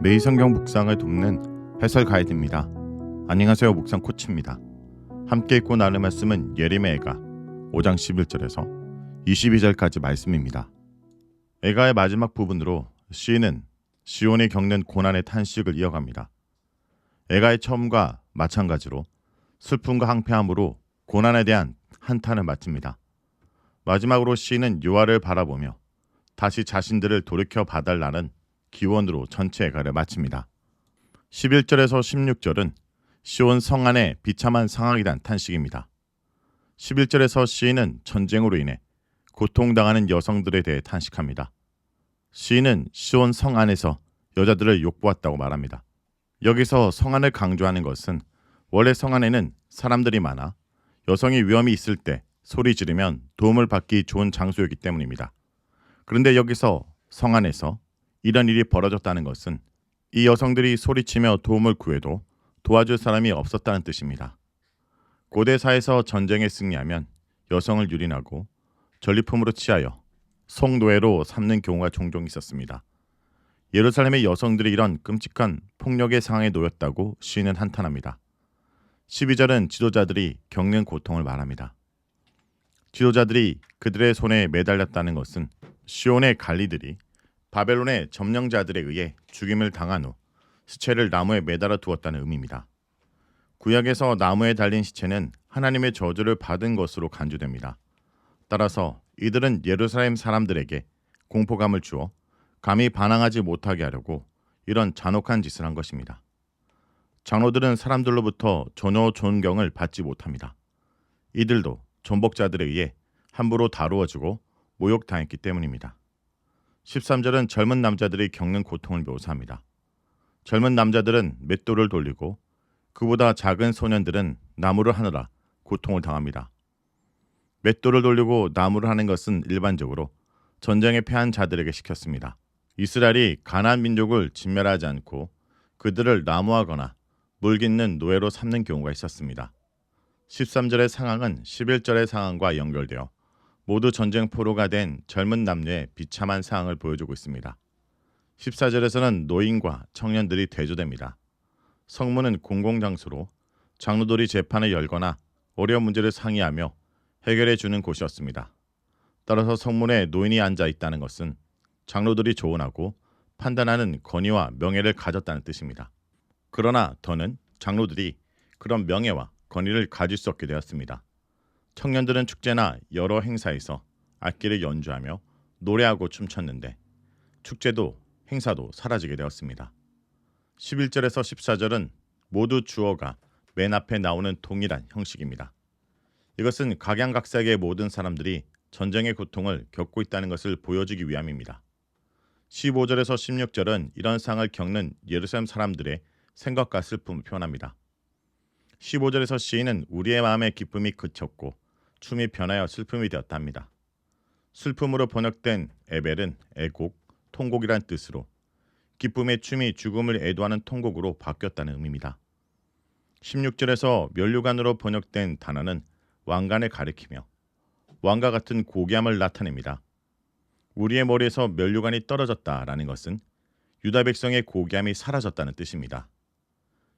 매일 성경 묵상을 돕는 해설 가이드입니다. 안녕하세요. 묵상 코치입니다. 함께 읽고 나눌 말씀은 예레미야가 5장 11절에서 22절까지 말씀입니다. 애가의 마지막 부분으로 시인은 시온이 겪는 고난의 탄식을 이어갑니다. 애가의 처음과 마찬가지로 슬픔과 항폐함으로 고난에 대한 한탄을 마칩니다. 마지막으로 시인은 여호와를 바라보며 다시 자신들을 돌이켜 봐달라는 기원으로 전체 애가를 마칩니다. 11절에서 16절은 시온 성 안의 비참한 상황에 대한 탄식입니다. 11절에서 시인은 전쟁으로 인해 고통당하는 여성들에 대해 탄식합니다. 시인은 시온 성 안에서 여자들을 욕보았다고 말합니다. 여기서 성 안을 강조하는 것은 원래 성 안에는 사람들이 많아 여성이 위험이 있을 때 소리 지르면 도움을 받기 좋은 장소이기 때문입니다. 그런데 여기서 성 안에서 이런 일이 벌어졌다는 것은 이 여성들이 소리치며 도움을 구해도 도와줄 사람이 없었다는 뜻입니다. 고대사에서 전쟁에 승리하면 여성을 유린하고 전리품으로 취하여 성노예로 삼는 경우가 종종 있었습니다. 예루살렘의 여성들이 이런 끔찍한 폭력의 상황에 놓였다고 시인은 한탄합니다. 12절은 지도자들이 겪는 고통을 말합니다. 지도자들이 그들의 손에 매달렸다는 것은 시온의 관리들이 바벨론의 점령자들에 의해 죽임을 당한 후 시체를 나무에 매달아 두었다는 의미입니다. 구약에서 나무에 달린 시체는 하나님의 저주를 받은 것으로 간주됩니다. 따라서 이들은 예루살렘 사람들에게 공포감을 주어 감히 반항하지 못하게 하려고 이런 잔혹한 짓을 한 것입니다. 장로들은 사람들로부터 전혀 존경을 받지 못합니다. 이들도 존복자들에 의해 함부로 다루어지고 모욕당했기 때문입니다. 13절은 젊은 남자들이 겪는 고통을 묘사합니다. 젊은 남자들은 맷돌을 돌리고 그보다 작은 소년들은 나무를 하느라 고통을 당합니다. 맷돌을 돌리고 나무를 하는 것은 일반적으로 전쟁에 패한 자들에게 시켰습니다. 이스라엘이 가나안 민족을 진멸하지 않고 그들을 나무하거나 물깃는 노예로 삼는 경우가 있었습니다. 13절의 상황은 11절의 상황과 연결되어 모두 전쟁 포로가 된 젊은 남녀의 비참한 상황을 보여주고 있습니다. 14절에서는 노인과 청년들이 대조됩니다. 성문은 공공장소로 장로들이 재판을 열거나 어려운 문제를 상의하며 해결해 주는 곳이었습니다. 따라서 성문에 노인이 앉아 있다는 것은 장로들이 조언하고 판단하는 권위와 명예를 가졌다는 뜻입니다. 그러나 더는 장로들이 그런 명예와 권위를 가질 수 없게 되었습니다. 청년들은 축제나 여러 행사에서 악기를 연주하며 노래하고 춤췄는데 축제도 행사도 사라지게 되었습니다. 11절에서 14절은 모두 주어가 맨 앞에 나오는 동일한 형식입니다. 이것은 각양각색의 모든 사람들이 전쟁의 고통을 겪고 있다는 것을 보여주기 위함입니다. 15절에서 16절은 이런 상을 겪는 예루살렘 사람들의 생각과 슬픔을 표현합니다. 15절에서 시인은 우리의 마음의 기쁨이 그쳤고 춤이 변하여 슬픔이 되었답니다. 슬픔으로 번역된 에벨은 애곡, 통곡이란 뜻으로 기쁨의 춤이 죽음을 애도하는 통곡으로 바뀌었다는 의미입니다. 16절에서 면류관으로 번역된 단어는 왕관을 가리키며 왕과 같은 고귀함을 나타냅니다. 우리의 머리에서 면류관이 떨어졌다라는 것은 유다 백성의 고귀함이 사라졌다는 뜻입니다.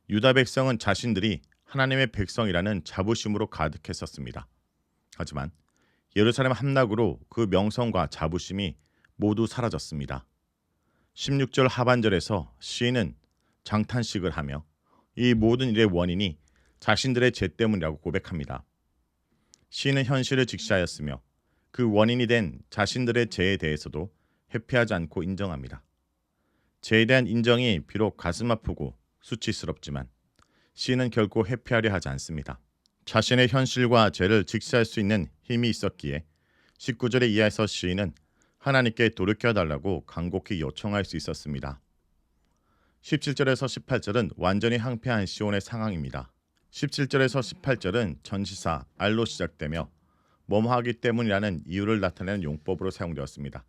유다 백성은 자신들이 하나님의 백성이라는 자부심으로 가득했었습니다. 하지만 예루살렘 함락으로 그 명성과 자부심이 모두 사라졌습니다. 16절 하반절에서 시인은 장탄식을 하며 이 모든 일의 원인이 자신들의 죄 때문이라고 고백합니다. 시인은 현실을 직시하였으며 그 원인이 된 자신들의 죄에 대해서도 회피하지 않고 인정합니다. 죄에 대한 인정이 비록 가슴 아프고 수치스럽지만 시인은 결코 회피하려 하지 않습니다. 자신의 현실과 죄를 직시할 수 있는 힘이 있었기에 19절의 이하에서 시인은 하나님께 돌이켜달라고 간곡히 요청할 수 있었습니다. 17절에서 18절은 완전히 항폐한 시온의 상황입니다. 17절에서 18절은 전치사 알로 시작되며 뭐뭐하기 때문이라는 이유를 나타내는 용법으로 사용되었습니다.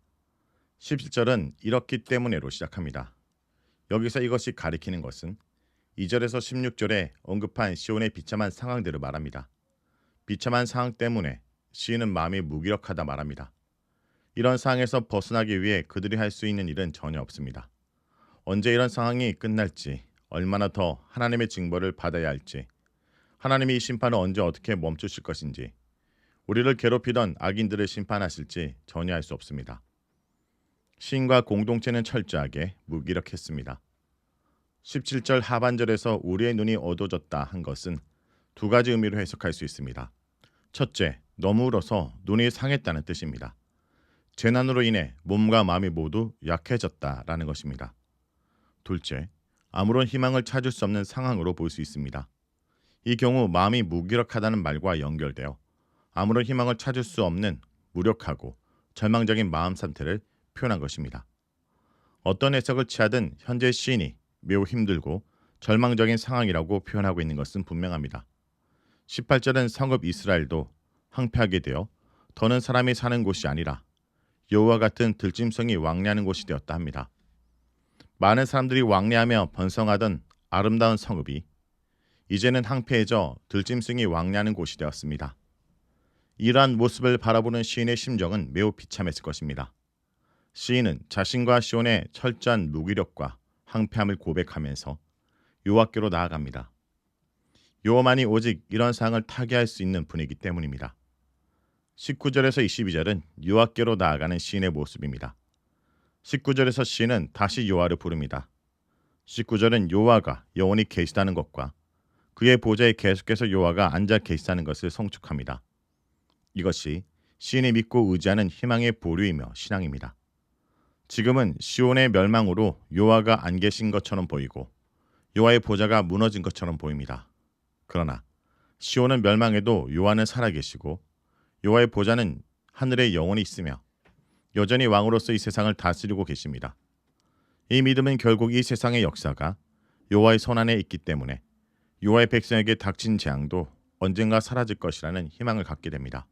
17절은 이렇기 때문에로 시작합니다. 여기서 이것이 가리키는 것은 2절에서 16절에 언급한 시온의 비참한 상황들을 말합니다. 비참한 상황 때문에 시인은 마음이 무기력하다 말합니다. 이런 상황에서 벗어나기 위해 그들이 할 수 있는 일은 전혀 없습니다. 언제 이런 상황이 끝날지, 얼마나 더 하나님의 징벌을 받아야 할지, 하나님이 이 심판을 언제 어떻게 멈추실 것인지, 우리를 괴롭히던 악인들을 심판하실지 전혀 알 수 없습니다. 시인과 공동체는 철저하게 무기력했습니다. 17절 하반절에서 우리의 눈이 어두워졌다 한 것은 두 가지 의미로 해석할 수 있습니다. 첫째, 너무 울어서 눈이 상했다는 뜻입니다. 재난으로 인해 몸과 마음이 모두 약해졌다라는 것입니다. 둘째, 아무런 희망을 찾을 수 없는 상황으로 볼 수 있습니다. 이 경우 마음이 무기력하다는 말과 연결되어 아무런 희망을 찾을 수 없는 무력하고 절망적인 마음 상태를 표현한 것입니다. 어떤 해석을 취하든 현재 시인이 매우 힘들고 절망적인 상황이라고 표현하고 있는 것은 분명합니다. 18절은 성읍 이스라엘도 황폐하게 되어 더는 사람이 사는 곳이 아니라 여호와 같은 들짐승이 왕래하는 곳이 되었다 합니다. 많은 사람들이 왕래하며 번성하던 아름다운 성읍이 이제는 황폐해져 들짐승이 왕래하는 곳이 되었습니다. 이러한 모습을 바라보는 시인의 심정은 매우 비참했을 것입니다. 시인은 자신과 시온의 철저한 무기력과 황폐함을 고백하면서 여호와께로 나아갑니다. 여호와만이 오직 이런 상황을 타개할 수 있는 분이기 때문입니다. 19절에서 22절은 여호와께로 나아가는 시인의 모습입니다. 19절에서 시인은 다시 여호와를 부릅니다. 19절은 여호와가 영원히 계시다는 것과 그의 보좌에 계속해서 여호와가 앉아 계시다는 것을 송축합니다. 이것이 시인이 믿고 의지하는 희망의 보류이며 신앙입니다. 지금은 시온의 멸망으로 여호와가 안 계신 것처럼 보이고 여호와의 보좌가 무너진 것처럼 보입니다. 그러나 시온은 멸망해도 여호와는 살아계시고 여호와의 보좌는 하늘에 영원히 있으며 여전히 왕으로서 이 세상을 다스리고 계십니다. 이 믿음은 결국 이 세상의 역사가 여호와의 손안에 있기 때문에 여호와의 백성에게 닥친 재앙도 언젠가 사라질 것이라는 희망을 갖게 됩니다.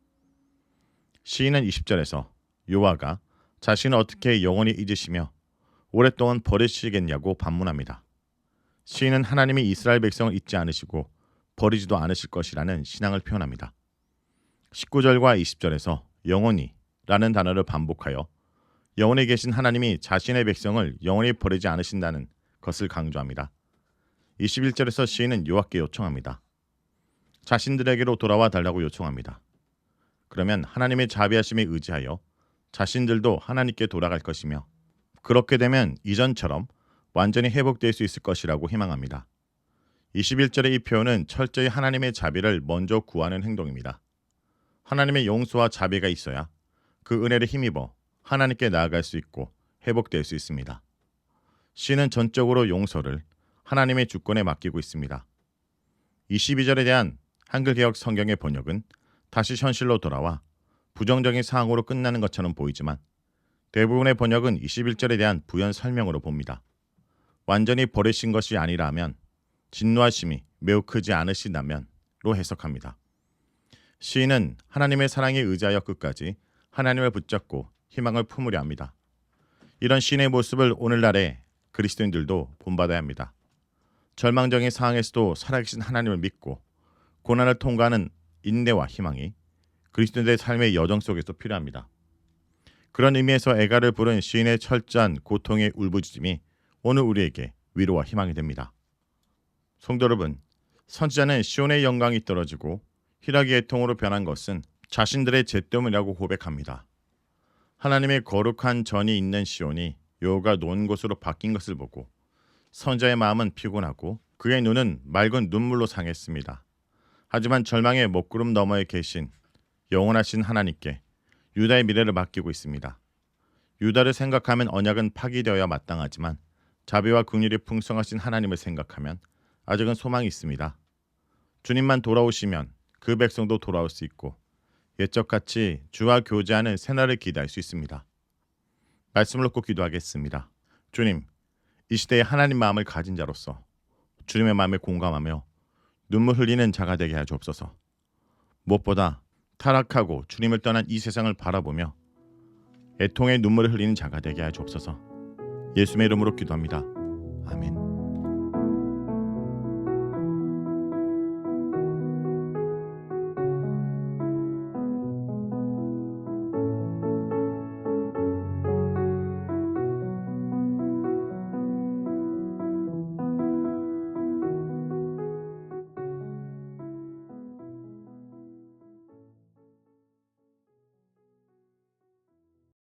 시인은 20절에서 여호와가 자신을 어떻게 영원히 잊으시며 오랫동안 버리시겠냐고 반문합니다. 시인은 하나님이 이스라엘 백성을 잊지 않으시고 버리지도 않으실 것이라는 신앙을 표현합니다. 19절과 20절에서 영원히 라는 단어를 반복하여 영원히 계신 하나님이 자신의 백성을 영원히 버리지 않으신다는 것을 강조합니다. 21절에서 시인은 여호와께 요청합니다. 자신들에게로 돌아와 달라고 요청합니다. 그러면 하나님의 자비하심에 의지하여 자신들도 하나님께 돌아갈 것이며 그렇게 되면 이전처럼 완전히 회복될 수 있을 것이라고 희망합니다. 21절의 이 표현은 철저히 하나님의 자비를 먼저 구하는 행동입니다. 하나님의 용서와 자비가 있어야 그 은혜를 힘입어 하나님께 나아갈 수 있고 회복될 수 있습니다. 시는 전적으로 용서를 하나님의 주권에 맡기고 있습니다. 22절에 대한 한글개혁 성경의 번역은 다시 현실로 돌아와 부정적인 상황으로 끝나는 것처럼 보이지만 대부분의 번역은 21절에 대한 부연 설명으로 봅니다. 완전히 버리신 것이 아니라면 진노하심이 매우 크지 않으시다면로 해석합니다. 시인은 하나님의 사랑에 의지하여 끝까지 하나님을 붙잡고 희망을 품으려 합니다. 이런 시인의 모습을 오늘날의 그리스도인들도 본받아야 합니다. 절망적인 상황에서도 살아계신 하나님을 믿고 고난을 통과하는 인내와 희망이 그리스도인들의 삶의 여정 속에서 필요합니다. 그런 의미에서 애가를 부른 시인의 철저한 고통의 울부짖음이 오늘 우리에게 위로와 희망이 됩니다. 성도 여러분, 선지자는 시온의 영광이 떨어지고 희락의 애통으로 변한 것은 자신들의 죄 때문이라고 고백합니다. 하나님의 거룩한 전이 있는 시온이 여호와가 놓은 곳으로 바뀐 것을 보고 선지자의 마음은 피곤하고 그의 눈은 맑은 눈물로 상했습니다. 하지만 절망의 먹구름 너머에 계신 영원하신 하나님께 유다의 미래를 맡기고 있습니다. 유다를 생각하면 언약은 파기되어야 마땅하지만 자비와 긍휼이 풍성하신 하나님을 생각하면 아직은 소망이 있습니다. 주님만 돌아오시면 그 백성도 돌아올 수 있고 옛적같이 주와 교제하는 새날을 기대할 수 있습니다. 말씀을 놓고 기도하겠습니다. 주님, 이 시대에 하나님 마음을 가진 자로서 주님의 마음에 공감하며 눈물 흘리는 자가 되게 하여 주옵소서. 무엇보다 타락하고 주님을 떠난 이 세상을 바라보며 애통의 눈물을 흘리는 자가 되게 하여 주옵소서. 예수의 이름으로 기도합니다. 아멘.